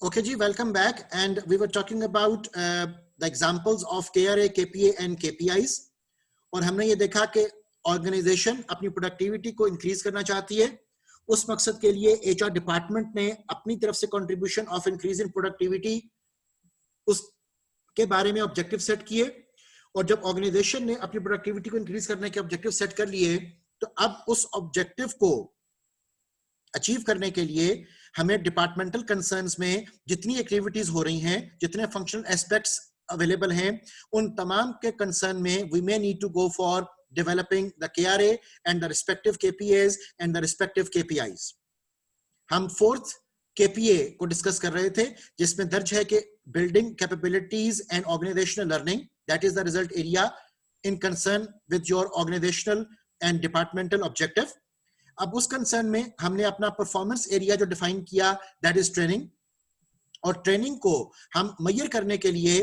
Okay, ji, welcome back. And we were talking about the examples of KRA, KPA and KPIs. और हमने ये देखा कि organisation अपनी प्रोडक्टिविटी को इंक्रीज करना चाहती है। उस मकसद के लिए एचआर डिपार्टमेंट ने अपनी तरफ से contribution of increase in productivity उसके बारे में ऑब्जेक्टिव सेट किए। और जब ऑर्गेनाइजेशन ने अपनी प्रोडक्टिविटी को इंक्रीज करने के ऑब्जेक्टिव सेट कर लिए, तो अब उस ऑब्जेक्टिव को अचीव करने के लिए हमें डिपार्टमेंटल कंसर्न्स में जितनी एक्टिविटीज हो रही हैं, जितने फंक्शनल एस्पेक्ट्स अवेलेबल हैं, उन तमाम के कंसर्न में we may need to go for developing the KRA and the respective KPAs and the respective KPIs। हम फोर्थ KPA को डिस्कस कर रहे थे, जिसमें दर्ज है कि building capabilities and organisational learning, that is the result area in concern with your organisational and departmental objective. अब उस कंसर्न में हमने अपना परफॉर्मेंस एरिया जो डिफाइन किया, दैट इज ट्रेनिंग। और ट्रेनिंग को हम मेजर करने के लिए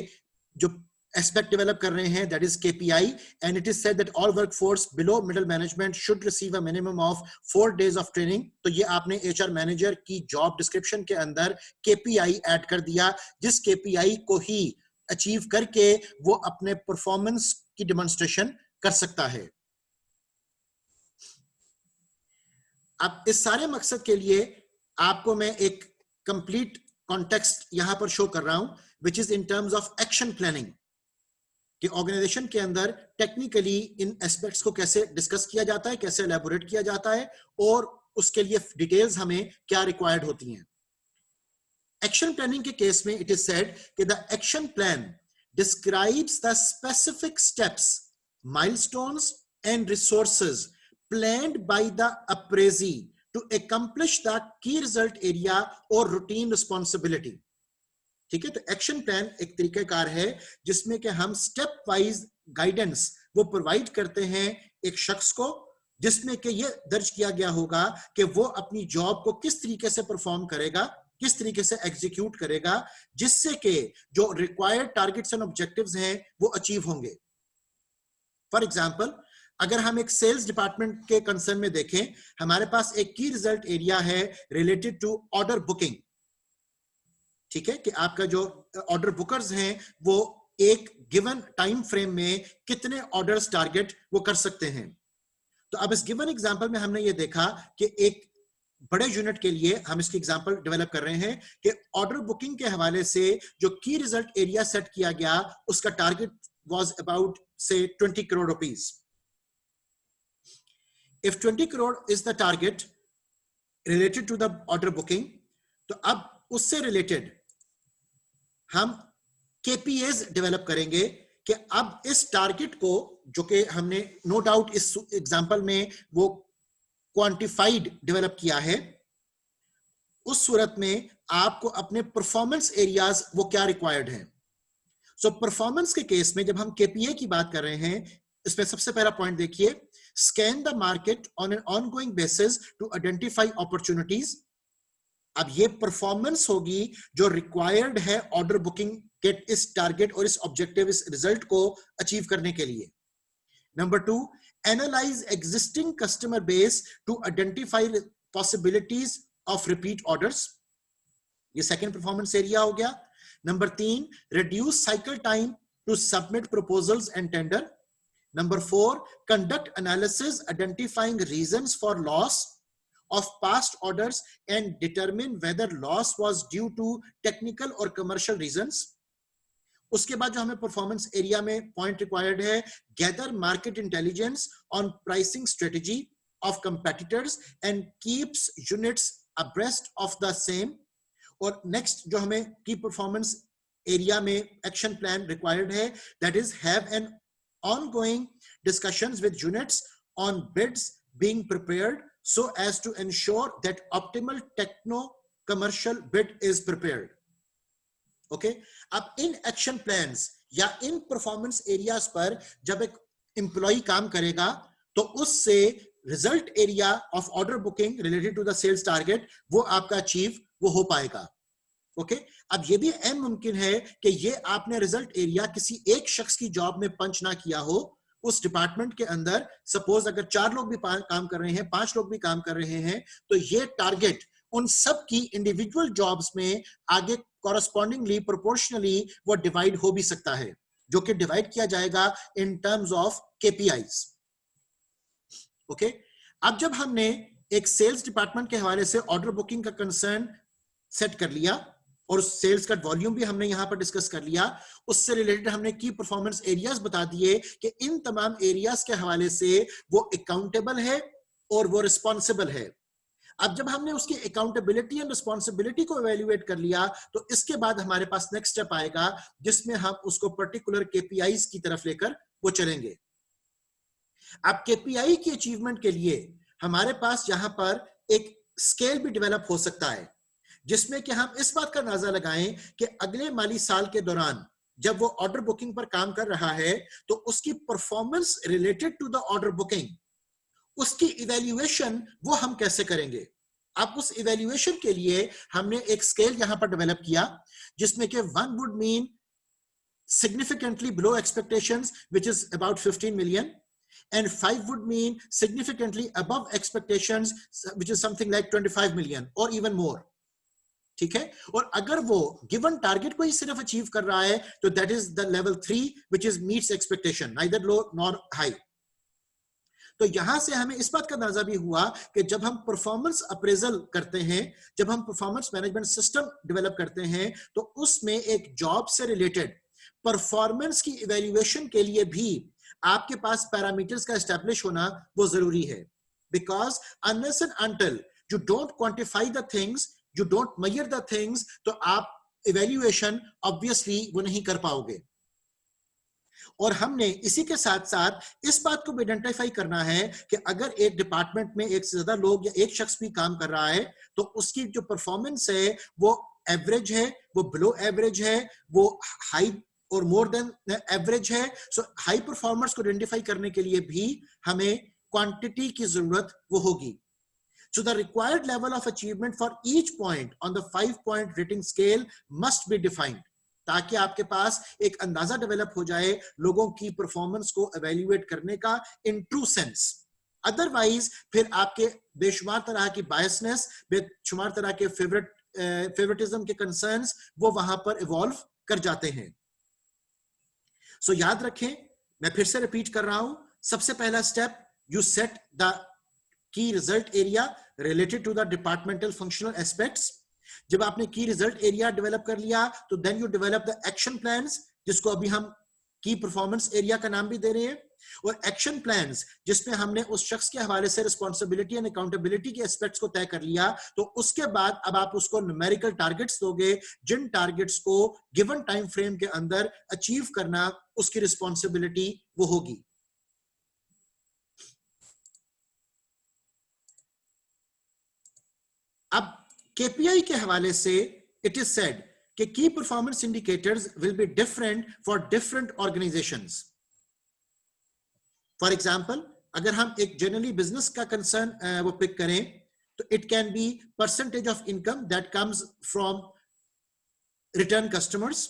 जो एस्पेक्ट डेवलप कर रहे हैं, that is KPI, and it is said that all workforce below middle management should receive a minimum of 4 days of training. तो ये आपने HR मैनेजर की जॉब डिस्क्रिप्शन के अंदर KPI ऐड कर दिया, जिस KPI को ही अचीव करके वो अपने परफॉर्मेंस की डेमोन्स्ट्रेशन कर सकता है। अब इस सारे मकसद के लिए आपको मैं एक कंप्लीट कॉन्टेक्स्ट यहां पर शो कर रहा हूं, which is in terms of action planning, कि ऑर्गेनाइजेशन के अंदर टेक्निकली इन एस्पेक्ट्स को कैसे डिस्कस किया जाता है, कैसे एलैबोरेट किया जाता है, और उसके लिए डिटेल्स हमें क्या रिक्वायर्ड होती हैं। एक्शन प्लानिंग के केस में इट इज सेड कि the action plan describes the specific steps, milestones and resources planned by the appraisee to accomplish the key result area or routine responsibility। ठीक है, तो एक्शन प्लान एक तरीकेकार है जिसमें कि हम स्टेप वाइज गाइडेंस वो प्रोवाइड करते हैं एक शख्स को, जिसमें कि ये दर्ज किया गया होगा कि वो अपनी जॉब को किस तरीके से परफॉर्म करेगा, किस तरीके से एग्जीक्यूट करेगा, जिससे कि जो रिक्वायर्ड टारगेट्स एंड ऑब्जेक्टिव्स हैं वो अचीव होंगे। फॉर एग्जांपल, अगर हम एक सेल्स डिपार्टमेंट के कंसर्न में देखें, हमारे पास एक की रिजल्ट एरिया है रिलेटेड टू ऑर्डर बुकिंग। ठीक है, कि आपका जो ऑर्डर बुकर्स हैं वो एक गिवन टाइम फ्रेम में कितने ऑर्डर्स टारगेट वो कर सकते हैं। तो अब इस गिवन एग्जांपल में हमने ये देखा कि एक बड़े यूनिट के लिए हम इसकी एग्जांपल डेवलप कर रहे हैं कि ऑर्डर बुकिंग के हवाले से जो की रिजल्ट एरिया सेट किया गया, उसका टारगेट वाज अबाउट से 20 crore rupees. If 20 crore is the target related to the order booking, तो अब उससे रिलेटेड हम KPAs डेवलप करेंगे कि अब इस टारगेट को, जो कि हमने नो डाउट इस एग्जांपल में वो क्वांटिफाइड डेवलप किया है, उस सूरत में आपको अपने परफॉर्मेंस एरियाज वो क्या रिक्वायर्ड हैं। सो परफॉर्मेंस के केस में जब हम KPA की बात कर रहे हैं, इसमें सबसे पहला पॉइंट देखिए, scan the market on an ongoing basis to identify opportunities। अब ये परफॉर्मेंस होगी जो रिक्वायर्ड है ऑर्डर बुकिंग के इस टारगेट और इस ऑब्जेक्टिव, इस रिजल्ट को अचीव करने के लिए। Number 2, analyse existing customer base to identify possibilities of repeat orders. ये सेकंड परफॉर्मेंस एरिया हो गया। Number 3, reduce cycle time to submit proposals and tender. Number 4, conduct analysis identifying reasons for loss of past orders and determine whether loss was due to technical or commercial reasons। उसके बाद जो हमें performance area में point required है, gather market intelligence on pricing strategy of competitors and keeps units abreast of the same। और next जो हमें की परफॉर्मेंस एरिया में एक्शन प्लान रिक्वायर्ड है, that is have an ongoing discussions with units on bids being prepared so as to ensure that optimal techno commercial bid is prepared। okay, अब in action plans या इन performance areas पर जब एक employ काम करेगा, तो उससे result area of order booking related to the sales target वो आपका अचीव वो हो पाएगा। ओके, अब ये भी अहम मुमकिन है कि ये आपने रिजल्ट एरिया किसी एक शख्स की जॉब में पंच ना किया हो। उस डिपार्टमेंट के अंदर सपोज अगर 4 लोग भी काम कर रहे हैं, 5 लोग भी काम कर रहे हैं, तो ये टारगेट उन सब की इंडिविजुअल जॉब्स में आगे कॉरस्पॉन्डिंगली प्रोपोर्शनली वो डिवाइड हो भी सकता है, जो कि डिवाइड किया जाएगा इन टर्म्स ऑफ केपीआईज। ओके, अब जब हमने एक सेल्स डिपार्टमेंट के हवाले से ऑर्डर बुकिंग का कंसर्न सेट कर लिया और सेल्स का वॉल्यूम भी हमने यहां पर डिस्कस कर लिया, उससे रिलेटेड हमने की परफॉर्मेंस एरियाज बता दिए कि इन तमाम एरियाज के हवाले से वो अकाउंटेबल है और वो रिस्पॉन्सिबल है। अब जब हमने उसकी अकाउंटेबिलिटी एंड रिस्पॉन्सिबिलिटी को इवेल्युएट कर लिया, तो इसके बाद हमारे पास नेक्स्ट स्टेप आएगा जिसमें हम उसको पर्टिकुलर केपीआईज की तरफ लेकर वो चलेंगे। अब केपीआई की अचीवमेंट के लिए हमारे पास यहां पर एक स्केल भी डेवलप हो सकता है, जिसमें कि हम इस बात का अंदाजा लगाएं कि अगले माली साल के दौरान जब वो ऑर्डर बुकिंग पर काम कर रहा है तो उसकी performance related to the order booking, उसकी इवैल्यूएशन वो हम कैसे करेंगे। अब उस इवैल्यूएशन के लिए हमने एक स्केल यहां पर डेवलप किया, जिसमें कि 1 would mean significantly below expectations, which is about 15 million, and 5 would mean significantly above expectations, which is something like 25 million or even more. ठीक है, और अगर वो गिवन टारगेट को ही सिर्फ अचीव कर रहा है तो that is the level 3 which is meets expectation, neither low nor high. तो यहां से हमें इस बात का अंदाजा भी हुआ कि जब हम परफॉर्मेंस अप्रेजल करते हैं, जब हम परफॉर्मेंस मैनेजमेंट सिस्टम डेवलप करते हैं, तो उसमें एक जॉब से रिलेटेड परफॉर्मेंस की इवैल्यूएशन के लिए भी आपके पास पैरामीटर्स का एस्टैब्लिश होना वो जरूरी है। Because unless and until you don't quantify the things, you don't measure the things, तो आप इवैल्यूएशन ऑब्वियसली वो नहीं कर पाओगे। और हमने इसी के साथ साथ इस बात को भी आइडेंटिफाई करना है कि अगर एक डिपार्टमेंट में एक से ज्यादा लोग या एक शख्स भी काम कर रहा है तो उसकी जो परफॉर्मेंस है वो एवरेज है, वो बिलो एवरेज है, वो हाई और मोर देन एवरेज है। सो हाई परफॉर्मर्स को आइडेंटिफाई करने के लिए भी हमें क्वांटिटी की जरूरत वो होगी। So the required level of achievement for each point on the 5-point rating scale must be defined, ताकि आपके पास एक अंदाजा डेवलप हो जाए लोगों की परफॉर्मेंस को एवेल्युएट करने का इन ट्रू सेंस। अदरवाइज फिर आपके बेशुमार तरह की बायसनेस, बेशुमार तरह के फेवरेटिज्म के कंसर्न्स वो वहां पर इवॉल्व कर जाते हैं। सो याद रखें, मैं फिर से रिपीट कर रहा हूं, सबसे पहला step, you set the key result area related to the departmental functional aspects. जब आपने की रिजल्ट एरिया डेवलप कर लिया तो then you develop the action plans, जिसको अभी हम की परफॉर्मेंस एरिया का नाम भी दे रहे हैं। और एक्शन प्लान्स जिसमें हमने उस शख्स के हवाले से रिस्पांसिबिलिटी एंड अकाउंटेबिलिटी के एस्पेक्ट्स को तय कर लिया, तो उसके बाद अब आप उसको न्यूमेरिकल टारगेट्स दोगे, जिन टारगेट्स को गिवन टाइम फ्रेम के अंदर अचीव करना उसकी रिस्पांसिबिलिटी वो होगी। अब केपीआई के हवाले से इट इज सेड कि की performance indicators will be different for different organisations. For example, अगर हम एक जनरली बिजनेस का कंसर्न वो पिक करें तो it can be percentage of income that comes from return customers.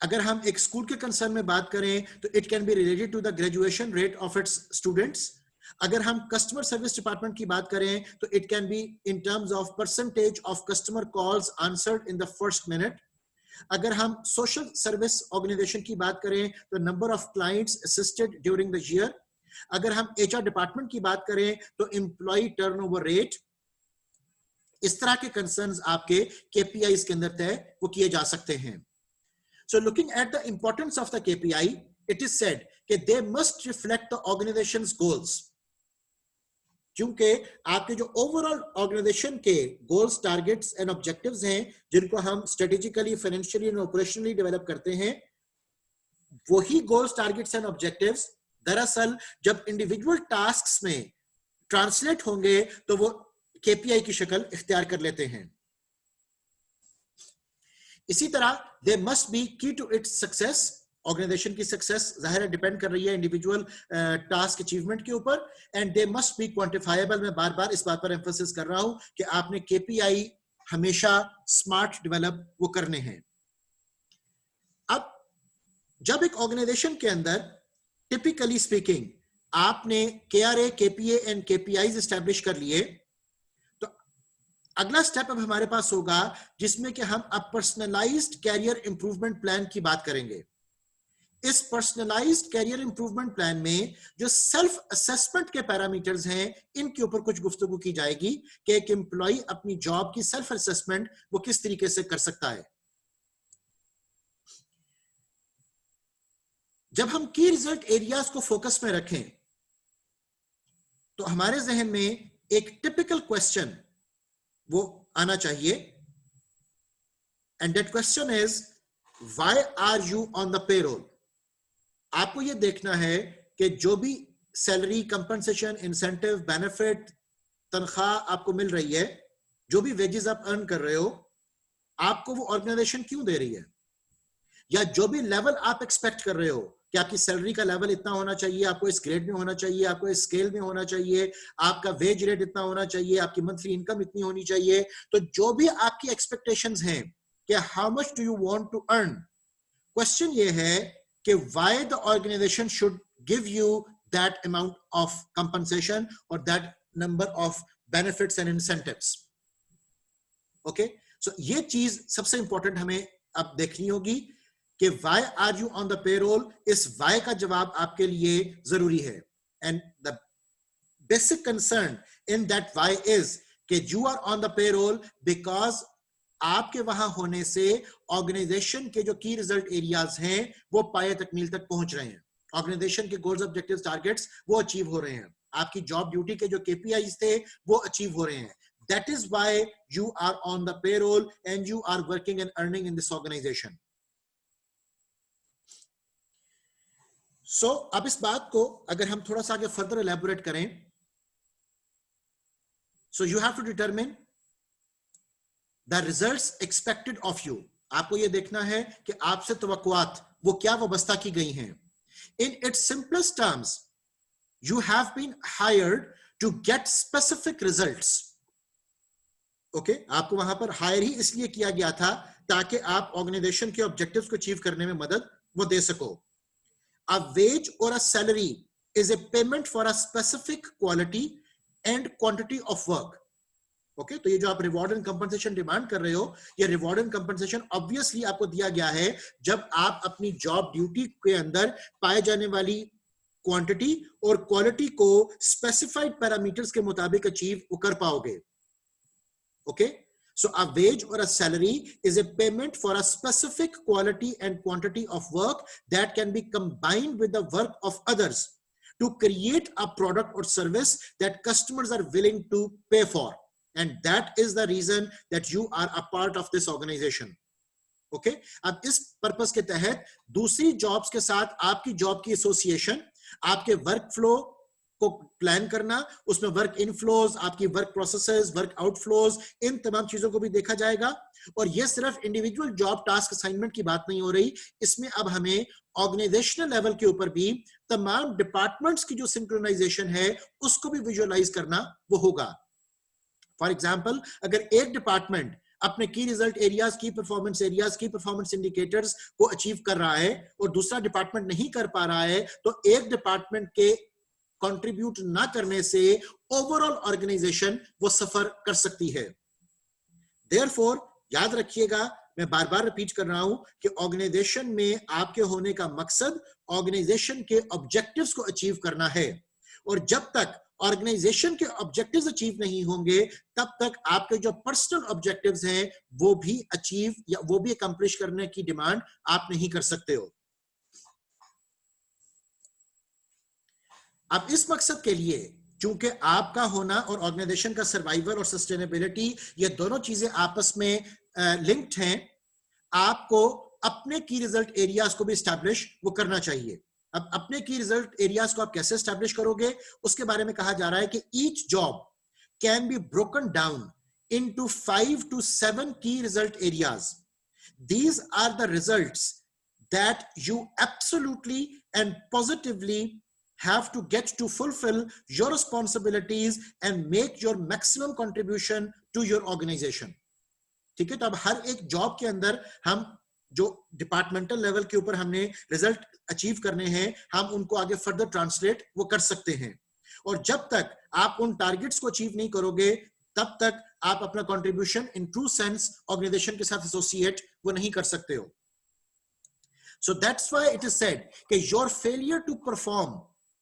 अगर हम एक स्कूल के कंसर्न में बात करें तो it can be related to the graduation rate of its students. अगर हम कस्टमर सर्विस डिपार्टमेंट की बात करें तो it can be in terms of percentage of customer calls answered in the first minute. अगर हम सोशल सर्विस ऑर्गेनाइजेशन की बात करें तो number of clients assisted during the year. अगर हम एचआर डिपार्टमेंट की बात करें तो एम्प्लॉय टर्नओवर रेट। इस तरह के कंसर्न्स आपके केपीआईज के अंदर तय वो किए जा सकते हैं। So looking at the importance of the KPI, it is said that they must reflect the organization's goals. क्योंकि आपके जो ओवरऑल ऑर्गेनाइजेशन के गोल्स, टारगेट्स एंड ऑब्जेक्टिव्स हैं, जिनको हम strategically, financially and operationally develop करते हैं, वही गोल्स, टारगेट्स एंड ऑब्जेक्टिव्स दरअसल जब इंडिविजुअल टास्क्स में ट्रांसलेट होंगे तो वो केपीआई की शक्ल इख्तियार कर लेते हैं। इसी तरह दे मस्ट बी की टू इट्स सक्सेस। ऑर्गेनाइजेशन की सक्सेस जाहिर है डिपेंड कर रही है इंडिविजुअल टास्क अचीवमेंट के ऊपर, and they must be quantifiable. मैं बार बार इस बात पर एम्फेसिस कर रहा हूं कि आपने केपीआई हमेशा स्मार्ट डेवलप वो करने हैं। अब जब एक ऑर्गेनाइजेशन के अंदर टिपिकली स्पीकिंग आपने KRA, KPA and KPIs establish कर लिए, तो अगला स्टेप अब हमारे पास होगा जिसमें कि हम अब पर्सनलाइज्ड कैरियर इंप्रूवमेंट प्लान की बात करेंगे। इस पर्सनलाइज्ड कैरियर इंप्रूवमेंट प्लान में जो सेल्फ असेसमेंट के पैरामीटर्स हैं, इनके ऊपर कुछ गुफ्तगू की जाएगी कि एक एम्प्लॉय अपनी जॉब की सेल्फ असेसमेंट वो किस तरीके से कर सकता है। जब हम की रिजल्ट एरियाज को फोकस में रखें तो हमारे जहन में एक टिपिकल क्वेश्चन वो आना चाहिए, and that question is why are you on the payroll. आपको ये देखना है कि जो भी सैलरी, कंपनसेशन, इंसेंटिव, बेनिफिट, तनख्वाह आपको मिल रही है, जो भी वेजेस आप अर्न कर रहे हो, आपको वो ऑर्गेनाइजेशन क्यों दे रही है, या जो भी लेवल आप एक्सपेक्ट कर रहे हो कि आपकी सैलरी का लेवल इतना होना चाहिए, आपको इस ग्रेड में होना चाहिए, आपको इस स्केल में होना चाहिए, आपका वेज रेट इतना होना चाहिए, आपकी मंथली इनकम इतनी होनी चाहिए। तो जो भी आपकी एक्सपेक्टेशंस हैं कि how much do you want to earn, question ये है कि why the organization should give you that amount of compensation or that number of benefits and incentives. Okay, so ये चीज सबसे इंपॉर्टेंट हमें अब देखनी होगी कि why are you on the payroll, इस why का जवाब आपके लिए जरूरी है। and the basic concern in that why is कि you are on the payroll because आपके वहां होने से ऑर्गेनाइजेशन के जो की रिजल्ट एरियाज हैं वो पाए तकमील तक पहुंच रहे हैं, ऑर्गेनाइजेशन के गोल्स, ऑब्जेक्टिव्स, टारगेट्स वो अचीव हो रहे हैं, आपकी जॉब ड्यूटी के जो केपीआईज थे वो अचीव हो रहे हैं। That is why you are on the payroll and you are working and earning in this organization. So अब इस बात को अगर हम थोड़ा सा आगे फर्दर एलैबोरेट करें, so you have to determine the results expected of you. आपको यह देखना है कि आपसे तवक्कुआत वो क्या वाबस्ता की गई हैं। In its simplest terms, you have been hired to get specific results. Okay, आपको वहां पर हायर ही इसलिए किया गया था ताकि आप ऑर्गेनाइजेशन के ऑब्जेक्टिव्स को अचीव करने में मदद वो दे सको। अ वेज और a salary is a payment for a specific quality and quantity of work. Okay, तो ये जो आप रिवॉर्ड एंड कंपनसेशन डिमांड कर रहे हो, ये रिवॉर्ड एंड कंपनसेशन ऑब्वियसली आपको दिया गया है जब आप अपनी जॉब ड्यूटी के अंदर पाए जाने वाली क्वांटिटी और क्वालिटी को स्पेसिफाइड पैरामीटर्स के मुताबिक अचीव कर पाओगे। Okay, so a wage or a salary is a payment for a specific quality and quantity of work that can be combined with the work of others to create a product or service that customers are willing to pay for. And that is the reason that you are a part of this organization. Okay, अब इस purpose के तहत दूसरी jobs के साथ आपकी job की association, आपके वर्क फ्लो को प्लान करना, उसमें वर्क इनफ्लोज, आपकी वर्क प्रोसेसेस, वर्क आउटफ्लोज, इन तमाम चीजों को भी देखा जाएगा। और ये सिर्फ इंडिविजुअल जॉब टास्क असाइनमेंट की बात नहीं हो रही, इसमें अब हमें ऑर्गेनाइजेशनल लेवल के ऊपर भी तमाम डिपार्टमेंट्स की जो सिंक्रोनाइजेशन है उसको भी विजुअलाइज करना वो होगा। फॉर एग्जाम्पल, अगर एक डिपार्टमेंट अपने की रिजल्ट एरियाज, की परफॉर्मेंस एरियाज, की परफॉर्मेंस इंडिकेटर्स को अचीव कर रहा है और दूसरा डिपार्टमेंट नहीं कर पा रहा है, तो एक डिपार्टमेंट के कंट्रीब्यूट ना करने से ओवरऑल ऑर्गेनाइजेशन वो सफर कर सकती है। देयरफॉर याद रखिएगा, मैं बार बार रिपीट कर रहा हूं कि ऑर्गेनाइजेशन में आपके होने का मकसद ऑर्गेनाइजेशन के ऑब्जेक्टिव्स को अचीव करना है, और जब तक ऑर्गेनाइजेशन के ऑब्जेक्टिव्स अचीव नहीं होंगे तब तक आपके जो पर्सनल ऑब्जेक्टिव्स हैं वो भी अचीव या वो भी अकम्प्लिश करने की डिमांड आप नहीं कर सकते हो। अब इस मकसद के लिए चूंकि आपका होना और ऑर्गेनाइजेशन का सर्वाइवल और सस्टेनेबिलिटी ये दोनों चीजें आपस में लिंक्ड हैं, आपको अपने की रिजल्ट एरियाज को भी एस्टैब्लिश वो करना चाहिए। अब अपने की रिजल्ट एरियाज को आप कैसे एस्टैब्लिश करोगे उसके बारे में कहा जा रहा है कि each job can be broken down into 5 to 7 key result areas. These are the results that you absolutely and positively have to get to fulfill your responsibilities and make your maximum contribution to your organization. ठीक है, तो अब हर एक job के अंदर हम जो departmental level के ऊपर हमने रिजल्ट अचीव करने हैं, हम उनको आगे फर्दर ट्रांसलेट वो कर सकते हैं। और जब तक आप उन टारगेट्स को अचीव नहीं करोगे तब तक आप अपना contribution in true sense organisation के साथ एसोसिएट वो नहीं कर सकते हो. So that's why it is said that your failure to perform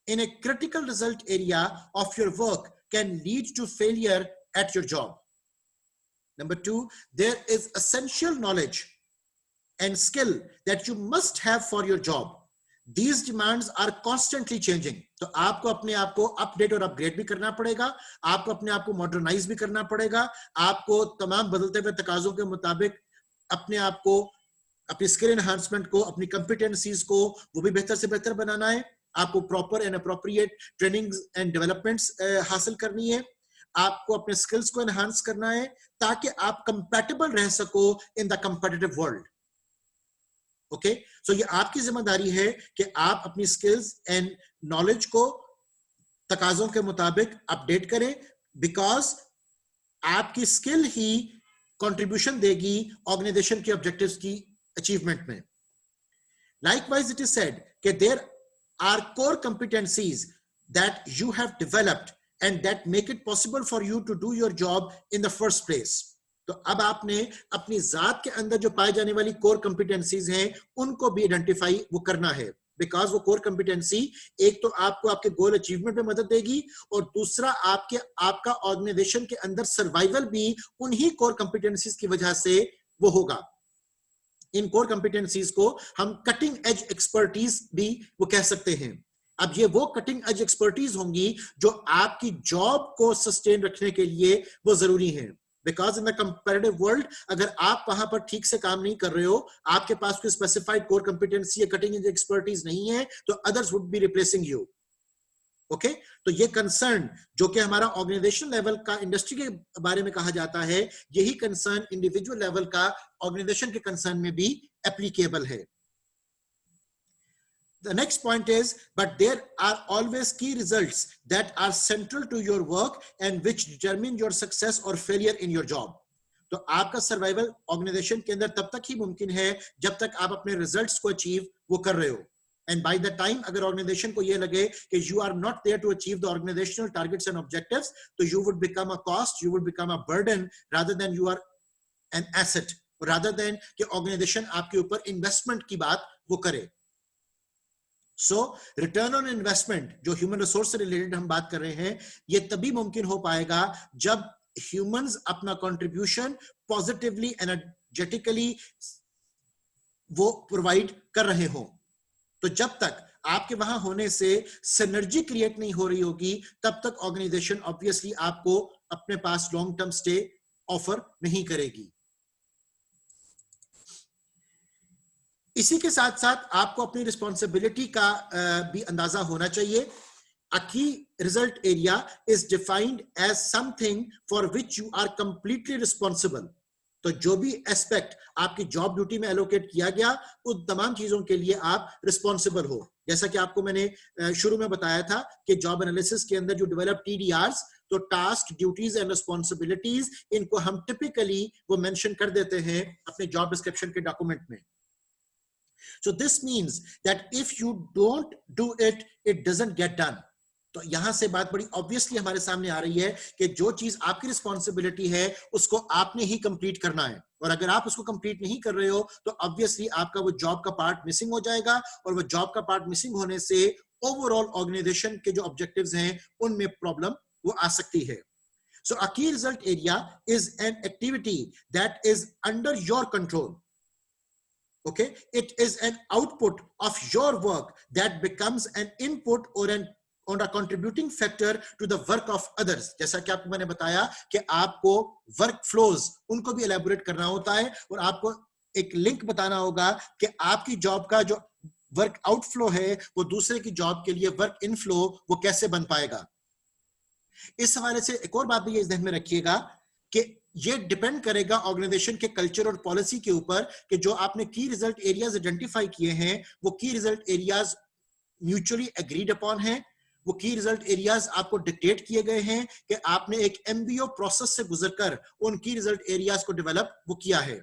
in a critical result area of your work can lead to failure at your job. Number 2, there is essential knowledge and skill that you must have for your job. These demands are constantly changing. तो आपको अपने आप को update और upgrade भी करना पड़ेगा, आपको अपने आप को मॉडर्नाइज भी करना पड़ेगा, आपको तमाम बदलते हुए तकाजों के मुताबिक अपने आप को, अपनी स्किल एनहांसमेंट को, अपनी कंपिटेंसीज को वो भी बेहतर से बेहतर बनाना है. आपको proper and appropriate trainings and developments हासिल करनी है. आपको अपने स्किल्स को एनहांस करना है ताकि आप कंपैटिबल रह सको in the competitive world. Okay, so ये आपकी जिम्मेदारी है कि आप अपनी स्किल्स एंड नॉलेज को तकाजों के मुताबिक अपडेट करें, बिकॉज आपकी स्किल ही कंट्रीब्यूशन देगी ऑर्गेनाइजेशन के ऑब्जेक्टिव्स की अचीवमेंट में. Likewise, it is said that there are core competencies that you have developed and that make it possible for you to do your job in the first place. तो अब आपने अपनी जात के अंदर जो पाए जाने वाली कोर कॉम्पिटेंसीज हैं उनको भी आइडेंटिफाई वो करना है, बिकॉज वो कोर कॉम्पिटेंसी एक तो आपको आपके गोल अचीवमेंट में मदद देगी और दूसरा आपका ऑर्गेनाइजेशन के अंदर सर्वाइवल भी उन्हीं कोर कॉम्पिटेंसीज की वजह से वो होगा. इन कोर कॉम्पिटेंसीज को हम कटिंग एज एक्सपर्टीज भी वो कह सकते हैं. अब ये वो कटिंग एज एक्सपर्टीज होंगी जो आपकी जॉब को सस्टेन रखने के लिए वो जरूरी है. Because in the comparative world अगर आप वहां पर ठीक से काम नहीं कर रहे हो, आपके पास कोई स्पेसिफाइड कोर कॉम्पिटेंसी या कटिंग एज एक्सपर्टीज नहीं है, तो others would be replacing you. Okay, तो ये कंसर्न जो कि हमारा ऑर्गेनाइजेशन लेवल का इंडस्ट्री के बारे में कहा जाता है, यही कंसर्न इंडिविजुअल लेवल का ऑर्गेनाइजेशन के कंसर्न में भी एप्लीकेबल है. The next point is, but there are always key results that are central to your work and which determine your success or failure in your job. तो आपका survival organisation के अंदर तब तक ही मुमकिन है जब तक आप अपने रिजल्ट्स को अचीव वो कर रहे हो. And by the time अगर ऑर्गेनाइजेशन को ये लगे कि you are not there to achieve the organizational targets and objectives, तो you would become a cost, you would become a burden rather than you are an asset, rather than कि organisation आपके ऊपर investment की बात वो करे. So return on investment जो human resource से रिलेटेड हम बात कर रहे हैं, ये तभी मुमकिन हो पाएगा जब ह्यूमंस अपना कंट्रीब्यूशन पॉजिटिवली एनर्जेटिकली वो प्रोवाइड कर रहे हो. तो जब तक आपके वहां होने से सिनर्जी क्रिएट नहीं हो रही होगी, तब तक ऑर्गेनाइजेशन ऑब्वियसली आपको अपने पास लॉन्ग टर्म स्टे ऑफर नहीं करेगी. इसी के साथ साथ आपको अपनी रिस्पॉन्सिबिलिटी का भी अंदाजा होना चाहिए. A key result area is defined as something for which you are completely responsible. तो जो भी एस्पेक्ट आपकी जॉब ड्यूटी में एलोकेट किया गया, उन तमाम चीजों के लिए आप रिस्पॉन्सिबल हो. जैसा कि आपको मैंने शुरू में बताया था कि जॉब एनालिसिस के अंदर जो डेवलप TDRs, तो टास्क, ड्यूटीज एंड रिस्पॉन्सिबिलिटीज, इनको हम टिपिकली वो मेंशन कर देते हैं अपने जॉब डिस्क्रिप्शन के डॉक्यूमेंट में. So this means that if you don't do it, it doesn't get done. तो यहां से बात बड़ी ऑब्वियसली हमारे सामने आ रही है कि जो चीज आपकी रिस्पॉन्सिबिलिटी है उसको आपने ही कंप्लीट करना है, और अगर आप उसको कंप्लीट नहीं कर रहे हो तो ऑब्वियसली आपका वो जॉब का पार्ट मिसिंग हो जाएगा, और वो जॉब का पार्ट मिसिंग होने से ओवरऑल ऑर्गेनाइजेशन के जो ऑब्जेक्टिव्स हैं उनमें प्रॉब्लम वो आ सकती है. So a key result area is an activity that is under your control. Okay, it is an output of your work that becomes an input or a contributing factor to the work of others. जैसा कि आपको मैंने बताया कि आपको work flows उनको भी elaborate करना होता है, और आपको एक लिंक बताना होगा कि आपकी जॉब का जो वर्क आउटफ्लो है वो दूसरे की जॉब के लिए वर्क इनफ्लो वो कैसे बन पाएगा. इस हवाले से एक और बात भी ये ध्यान में रखिएगा कि ये डिपेंड करेगा ऑर्गेनाइजेशन के कल्चर और पॉलिसी के ऊपर कि जो आपने की रिजल्ट एरियाज आइडेंटिफाई किए हैं वो की result areas mutually agreed upon हैं, वो की रिजल्ट एरियाज आपको डिक्टेट किए गए हैं कि आपने एक MBO प्रोसेस से गुजरकर उन की रिजल्ट एरियाज को डेवलप वो किया है.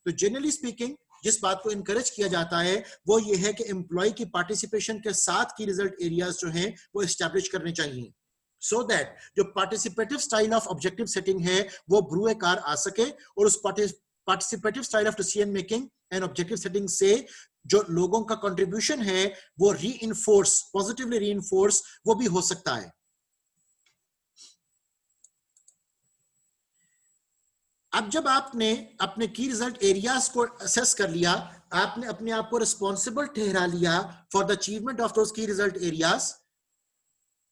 तो जनरली स्पीकिंग जिस बात को इनकरेज किया जाता है वो ये है कि एम्प्लॉय की पार्टिसिपेशन के साथ की रिजल्ट एरियाज जो हैं वो एस्टैब्लिश करने चाहिए. so that जो participative style of objective setting है वो भ्रूएकार आ सके, और उस participative style of decision making and objective setting से जो लोगों का कंट्रीब्यूशन है वो रीइंफोर्स, पॉजिटिवली रीइंफोर्स वो भी हो सकता है। अब जब आपने अपने की रिजल्ट एरियाज को असेस कर लिया, आपने अपने आप को रिस्पॉन्सिबल ठहरा लिया for the achievement of those की रिजल्ट एरियाज,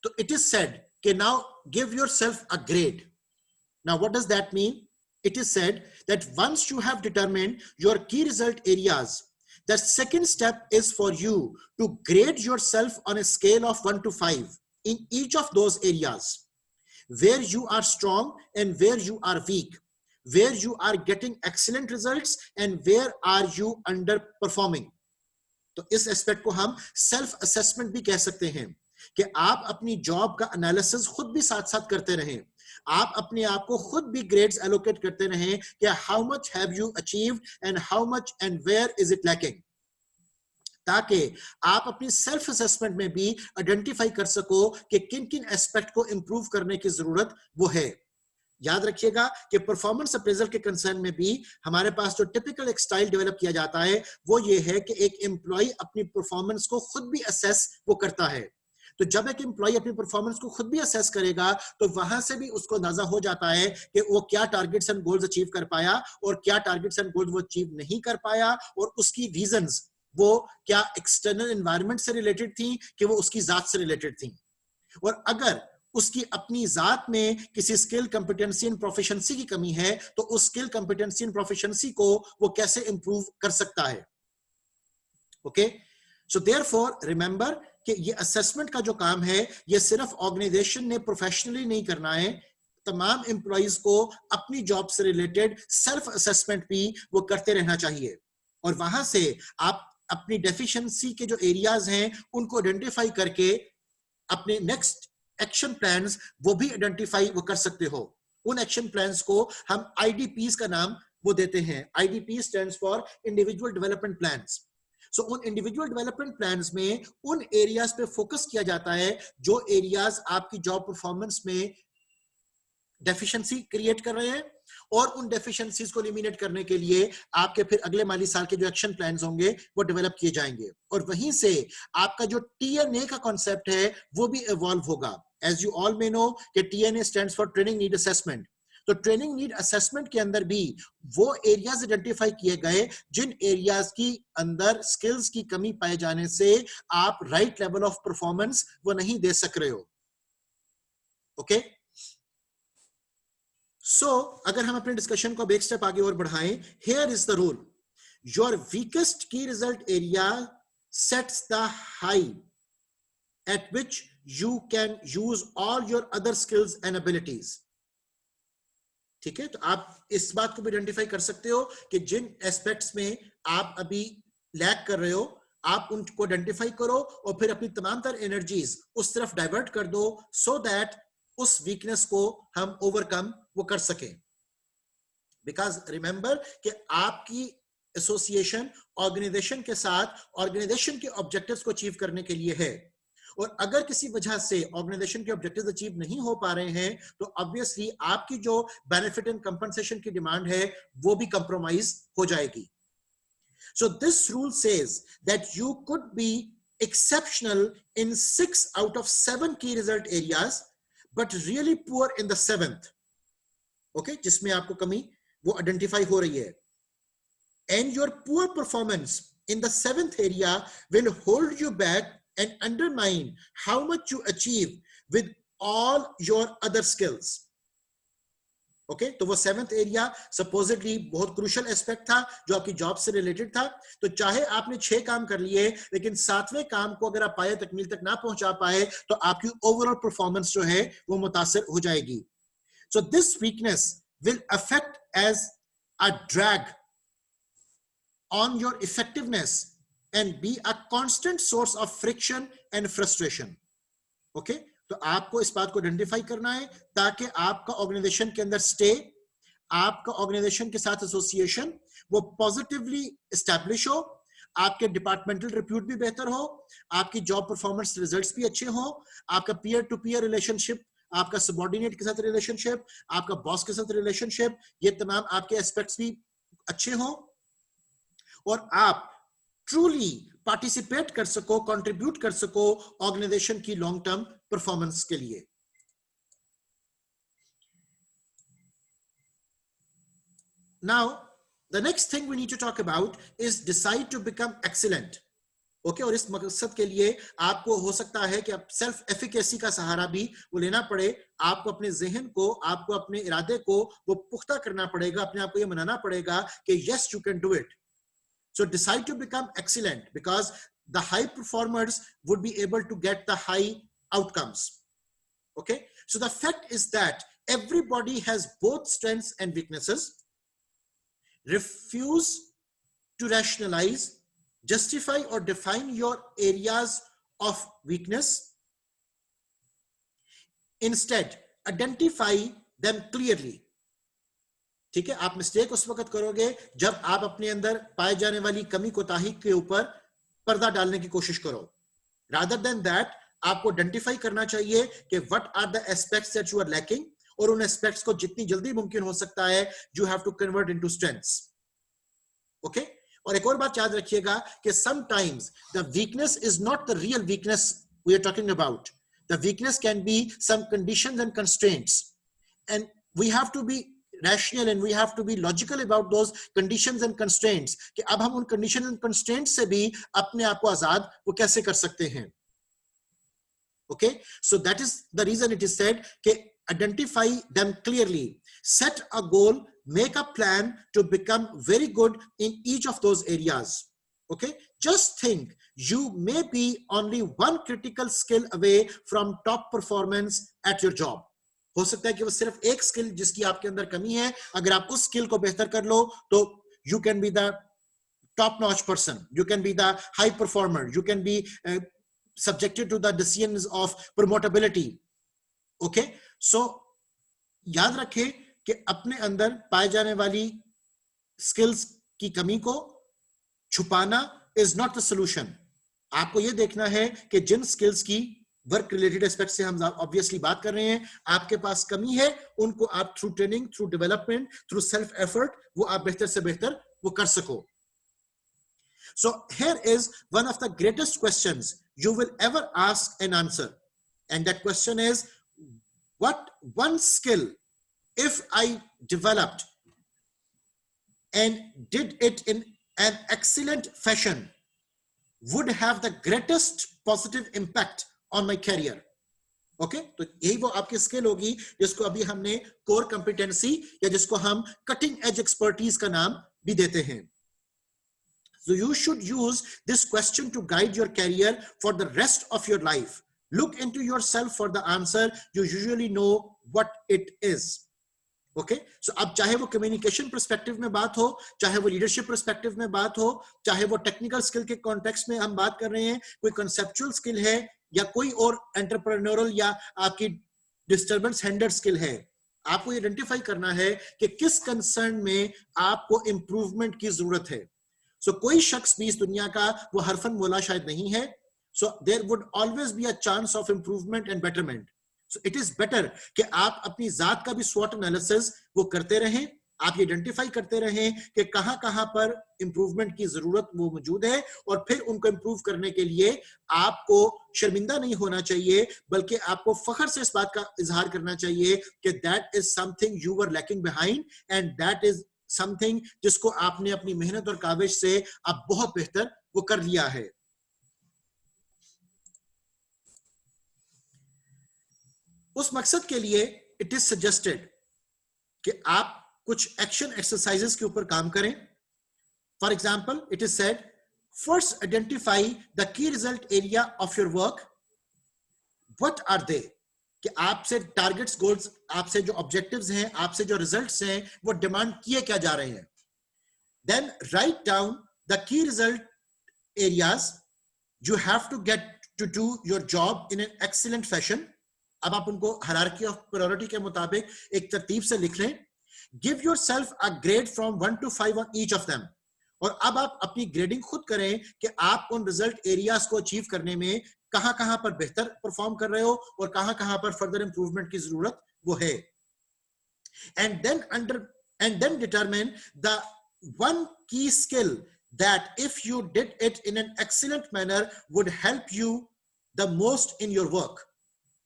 तो इट इज सेड कि now give yourself a grade. Now what does that mean? It is said that once you have determined your key result areas, the second step is for you to grade yourself on a scale of 1 to 5 in each of those areas, where you are strong and where you are weak, where you are getting excellent results and where are you underperforming. तो इस aspect को हम self assessment भी कह सकते हैं कि आप अपनी जॉब का एनालिसिस खुद भी साथ साथ करते रहें, आप अपने आप को खुद भी ग्रेड्स एलोकेट करते रहें कि how much have you achieved and how much and where is it lacking, ताकि आप अपनी सेल्फ असेसमेंट में भी आइडेंटिफाई कर सको कि किन किन एस्पेक्ट को इंप्रूव करने की जरूरत वो है। याद रखिएगा कि परफॉर्मेंस अप्रेजल के कंसर्न में भी हमारे पास जो टिपिकल एक स्टाइल डेवलप किया जाता है वो ये है कि एक एम्प्लॉय अपनी परफॉर्मेंस को खुद भी असेस वो करता है। तो जब एक एम्प्लॉय अपनी परफॉर्मेंस को खुद भी असेस करेगा तो वहां से भी उसको अंदाजा हो जाता है कि वो क्या टारगेट्स एंड गोल्स अचीव कर पाया और क्या टारगेट्स एंड गोल्स वो अचीव नहीं कर पाया, और उसकी रीजंस वो क्या एक्सटर्नल एनवायरनमेंट से रिलेटेड थी कि वो उसकी जात से रिलेटेड थी, और अगर उसकी अपनी जात में किसी स्किल, कॉम्पिटेंसी एंड प्रोफिशिएंसी की कमी है तो उस स्किल, कॉम्पिटेंसी एंड प्रोफिशिएंसी को वो कैसे इंप्रूव कर सकता है। ओके, सो देयरफॉर रिमेंबर कि ये असेसमेंट का जो काम है ये सिर्फ ऑर्गेनाइजेशन ने प्रोफेशनली नहीं करना है, तमाम एम्प्लॉइज को अपनी जॉब से रिलेटेड सेल्फ असेसमेंट भी वो करते रहना चाहिए, और वहां से आप अपनी डेफिशिएंसी के जो एरियाज हैं उनको आइडेंटिफाई करके अपने नेक्स्ट एक्शन प्लान्स वो भी आइडेंटिफाई वो कर सकते हो। उन एक्शन प्लान्स को हम आईडीपीज का नाम वो देते हैं। IDP stands for individual development plans. So उन इंडिविजुअल डेवलपमेंट प्लान्स में उन एरियाज पे फोकस किया जाता है जो एरियाज आपकी जॉब परफॉर्मेंस में डेफिशिएंसी क्रिएट कर रहे हैं, और उन डेफिशिएंसीज को एलिमिनेट करने के लिए आपके फिर अगले माली साल के जो एक्शन प्लान्स होंगे वो डेवलप किए जाएंगे, और वहीं से आपका जो टीएनए का कॉन्सेप्ट है वो भी इवॉल्व होगा। As you all may know कि TNA stands for training need assessment. तो ट्रेनिंग नीड असेसमेंट के अंदर भी वो एरियाज आइडेंटिफाई किए गए जिन एरियाज की अंदर स्किल्स की कमी पाए जाने से आप राइट लेवल ऑफ परफॉर्मेंस वो नहीं दे सक रहे हो। ओके, सो अगर हम अपने डिस्कशन को एक स्टेप आगे और बढ़ाएं, here is the rule, your weakest key result area sets the high at which you can use all your other skills and abilities. ठीक है, तो आप इस बात को भी आइडेंटिफाई कर सकते हो कि जिन एस्पेक्ट्स में आप अभी लैक कर रहे हो आप उनको आइडेंटिफाई करो और फिर अपनी तमाम तर एनर्जीज उस तरफ डाइवर्ट कर दो, सो दैट उस वीकनेस को हम ओवरकम वो कर सकें। बिकॉज रिमेंबर कि आपकी एसोसिएशन ऑर्गेनाइजेशन के साथ ऑर्गेनाइजेशन के ऑब्जेक्टिव्स को अचीव करने के लिए है, और अगर किसी वजह से ऑर्गेनाइजेशन के ऑब्जेक्टिव्स अचीव नहीं हो पा रहे हैं तो ऑब्वियसली आपकी जो बेनिफिट एंड कंपनसेशन की डिमांड है वो भी कंप्रोमाइज हो जाएगी। So this rule says that you could be exceptional in 6 out of 7 key result areas but really poor in the 7th. Okay, जिसमें आपको कमी वो आइडेंटिफाई हो रही है, and your poor performance in the 7th area will hold you back and undermine how much you achieve with all your other skills. Okay, तो वो 7th area supposedly बहुत क्रूशियल एस्पेक्ट था जो आपकी जॉब से रिलेटेड था। तो चाहे आपने 6 काम कर लिए लेकिन 7वें काम को अगर आप पाए तकमील तक ना पहुंचा पाए तो आपकी ओवरऑल परफॉर्मेंस जो है वो मुतासिर हो जाएगी। So this weakness will affect as a drag on your effectiveness and be a constant source of friction and frustration. Okay, तो आपको इस बात को आइडेंटिफाई करना है ताकि आपका ऑर्गेनाइजेशन के अंदर स्टे, आपका ऑर्गेनाइजेशन के साथ एसोसिएशन वो पॉजिटिवली एस्टैब्लिश हो, आपके डिपार्टमेंटल रिप्यूट भी बेहतर हो, आपकी जॉब परफॉर्मेंस रिजल्ट्स भी अच्छे हो, आपका पीयर टू पीयर रिलेशनशिप आपका सबऑर्डिनेट के साथ रिलेशनशिप, आपका बॉस के साथ रिलेशनशिप, ये तमाम आपके एस्पेक्ट्स भी अच्छे हो और आप ट्रूली पार्टिसिपेट कर सको, कंट्रीब्यूट कर सको ऑर्गेनाइजेशन की लॉन्ग टर्म परफॉर्मेंस के लिए। Now, the next thing we need to talk about is decide to become excellent. Okay और इस मकसद के लिए आपको हो सकता है कि आप सेल्फ एफिकेसी का सहारा भी वो लेना पड़े। आपको अपने जहन को, आपको अपने इरादे को वो पुख्ता करना पड़ेगा, अपने आप को ये मनाना पड़ेगा कि yes you can do it. So decide to become excellent because the high performers would be able to get the high outcomes. Okay, so the fact is that everybody has both strengths and weaknesses. Refuse to rationalize, justify or define your areas of weakness. Instead, identify them clearly. ठीक है, आप mistake उस वक्त करोगे जब आप अपने अंदर पाए जाने वाली कमी कोताही के ऊपर पर्दा डालने की कोशिश करो। रादर देन दैट आपको आइडेंटिफाई करना चाहिए कि what are the aspects that you are lacking और उन एस्पेक्ट्स को जितनी जल्दी मुमकिन हो सकता है you have to convert into strengths. Okay, और एक और बात याद रखिएगा कि sometimes the weakness is not the real weakness we are talking about. The weakness can be some conditions and constraints and we have to be rational and we have to be logical about those conditions and constraints कि अब हम उन conditions and constraints से भी अपने आप को आजाद वो कैसे कर सकते हैं। Okay, so that is the reason it is said कि identify them clearly, set a goal, make a plan to become very good in each of those areas. Okay, just think you may be only one critical skill away from top performance at your job. हो सकता है कि वो सिर्फ एक skill जिसकी आपके अंदर कमी है, अगर आप उस स्किल को बेहतर कर लो तो you can be the top notch person, you can be the high performer, you can be subjected to the decisions of promotability. Okay, so याद रखें कि अपने अंदर पाए जाने वाली स्किल्स की कमी को छुपाना इज नॉट द सोल्यूशन। आपको यह देखना है कि जिन स्किल्स की वर्क रिलेटेड एस्पेक्ट से हम ऑब्वियसली बात कर रहे हैं, आपके पास कमी है, उनको आप through training, through development, through self effort वो आप बेहतर से बेहतर वो कर सको। So here is one of the greatest questions you will ever ask and answer, and that question is, what one skill if I developed and did it in an excellent fashion would have the greatest positive impact on my career? Okay, तो यही वो आपकी skill होगी जिसको अभी हमने core competency या जिसको हम कटिंग एज एक्सपर्टीज का नाम भी देते हैं। So you should use this question to guide your career for the rest of your life. Look into yourself for the answer. You usually know what it is. Okay, so अब चाहे वो communication perspective में बात हो, चाहे वो leadership perspective में बात हो, चाहे वो टेक्निकल स्किल के कॉन्टेक्स्ट में हम बात कर रहे हैं, कोई कंसेप्चुअल स्किल है या कोई और एंटरप्रेन्योरल या आपकी डिस्टर्बेंस हैंडल स्किल है, आपको आइडेंटिफाई करना है कि किस कंसर्न में आपको इंप्रूवमेंट की जरूरत है। सो कोई शख्स भी इस दुनिया का वो हरफन मोला शायद नहीं है। So there would always be a chance of improvement and betterment. So it is better कि आप अपनी जात का भी स्वॉट एनालिसिस वो करते रहें, आप ये आइडेंटिफाई करते रहें कि कहां पर इंप्रूवमेंट की जरूरत वो मौजूद है, और फिर उनको इंप्रूव करने के लिए आपको शर्मिंदा नहीं होना चाहिए, बल्कि आपको फख्र से इस बात का इजहार करना चाहिए कि that is something you were lacking behind and that is something जिसको आपने अपनी मेहनत और काविश से आप बहुत बेहतर वो कर लिया है। उस मकसद के लिए इट इज सजेस्टेड कि आप कुछ एक्शन एक्सरसाइजेस के ऊपर काम करें। For example, it is said, first identify the key result area of your work. What are they? कि आपसे टारगेट्स, गोल्स, आपसे जो ऑब्जेक्टिव्स हैं, आपसे जो रिजल्ट्स हैं, वो डिमांड किए क्या जा रहे हैं। Then write down the key result areas you have to get to do your job in an excellent fashion. अब आप उनको हायरार्की ऑफ प्रायोरिटी के मुताबिक एक तरतीब से लिख लें। Give yourself a grade from 1 to 5 on each of them. और अब आप अपनी ग्रेडिंग खुद करें कि आप उन रिजल्ट एरियाज को अचीव करने में कहां पर बेहतर परफॉर्म कर रहे हो और कहां पर फर्दर इंप्रूवमेंट की जरूरत वो है. And then determine the one key skill that if you did it in an excellent manner would help you the most in your work.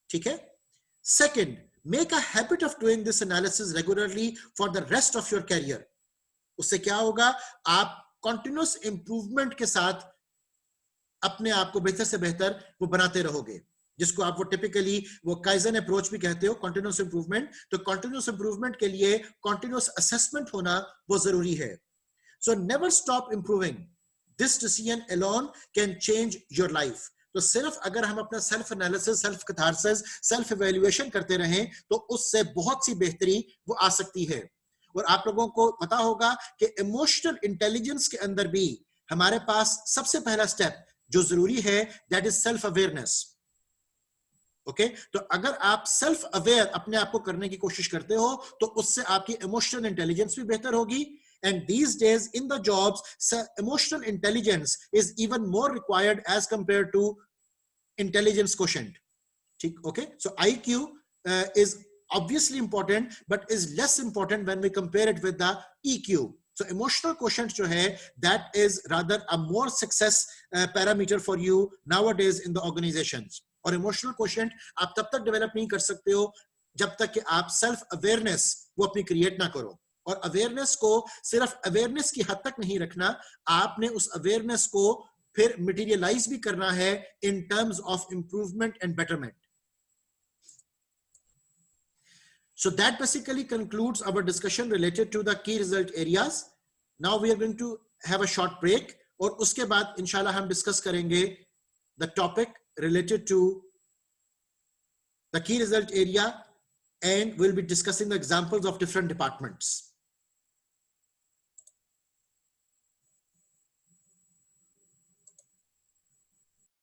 ठीक है. Second, make a habit of doing this analysis regularly for the rest of your career. उससे क्या होगा, आप continuous improvement के साथ अपने आप को बेहतर से बेहतर वो बनाते रहोगे, जिसको आप वो टिपिकली वो काइजन अप्रोच भी कहते हो, कंटिन्यूअस इंप्रूवमेंट. तो कंटिन्यूअस इंप्रूवमेंट के लिए कंटिन्यूअस असेसमेंट होना वो जरूरी है. So never stop improving. This decision alone can change your life. तो सिर्फ अगर हम अपना self analysis, self catharsis, self evaluation करते रहें तो उससे बहुत सी बेहतरी वो आ सकती है. और आप लोगों को पता होगा कि इमोशनल इंटेलिजेंस के अंदर भी हमारे पास सबसे पहला स्टेप जो जरूरी है, that is self awareness. Okay, तो अगर आप सेल्फ अवेयर अपने आप को करने की कोशिश करते हो तो उससे आपकी इमोशनल इंटेलिजेंस भी बेहतर होगी. And these days in the jobs emotional intelligence is even more required as compare to intelligence quotient. ठीक, okay. So IQ is obviously important but is less important when we compare it with the EQ. So emotional quotient जो है, that is rather a more success parameter for you nowadays in the organizations. और emotional quotient आप तब तक develop नहीं कर सकते हो जब तक कि आप सेल्फ अवेयरनेस वो अपनी क्रिएट ना करो. और अवेयरनेस को सिर्फ अवेयरनेस की हद तक नहीं रखना, आपने उस अवेयरनेस को फिर मटेरियलाइज भी करना है इन terms of improvement and betterment. So that basically concludes our discussion related to the key result areas. Now we are going to have a short break और उसके बाद इंशाल्लाह हम डिस्कस करेंगे the topic related to the key result area and we'll be discussing the examples of different departments.